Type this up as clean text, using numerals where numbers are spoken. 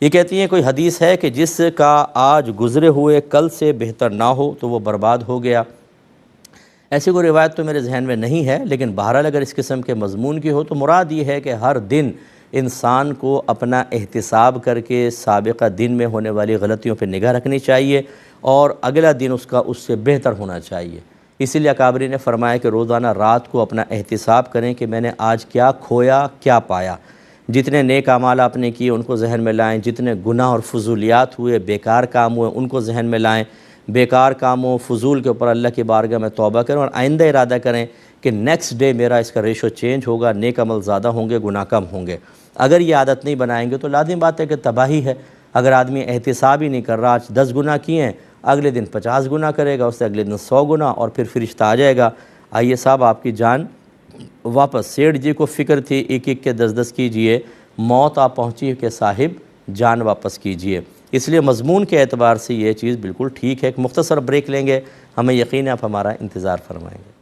یہ کہتی ہیں کوئی حدیث ہے کہ جس کا آج گزرے ہوئے کل سے بہتر نہ ہو تو وہ برباد ہو گیا۔ ایسی کوئی روایت تو میرے ذہن میں نہیں ہے، لیکن بہرحال اگر اس قسم کے مضمون کی ہو تو مراد یہ ہے کہ ہر دن انسان کو اپنا احتساب کر کے سابقہ دن میں ہونے والی غلطیوں پہ نگاہ رکھنی چاہیے اور اگلا دن اس کا اس سے بہتر ہونا چاہیے۔ اسی لیے اکابرین نے فرمایا کہ روزانہ رات کو اپنا احتساب کریں کہ میں نے آج کیا کھویا کیا پایا۔ جتنے نیک اعمال آپ نے کیے ان کو ذہن میں لائیں، جتنے گناہ اور فضولیات ہوئے، بیکار کام ہوئے ان کو ذہن میں لائیں، بیکار کاموں فضول کے اوپر اللہ کی بارگاہ میں توبہ کریں اور آئندہ ارادہ کریں کہ نیکسٹ ڈے میرا اس کا ریشو چینج ہوگا، نیک عمل زیادہ ہوں گے، گناہ کم ہوں گے۔ اگر یہ عادت نہیں بنائیں گے تو لازم بات ہے کہ تباہی ہے۔ اگر آدمی احتساب ہی نہیں کر رہا، آج 10 گناہ کیے ہیں، اگلے دن 50 گناہ کرے گا، اس سے اگلے دن 100 گناہ، اور پھر فرشتہ آ جائے گا، آئیے صاحب آپ کی جان واپس۔ سیٹھ جی کو فکر تھی 1 کے 10 کیجئے، موت آ پہنچی کہ صاحب جان واپس کیجئے۔ اس لیے مضمون کے اعتبار سے یہ چیز بالکل ٹھیک ہے۔ ایک مختصر بریک لیں گے، ہمیں یقین ہے آپ ہمارا انتظار فرمائیں گے۔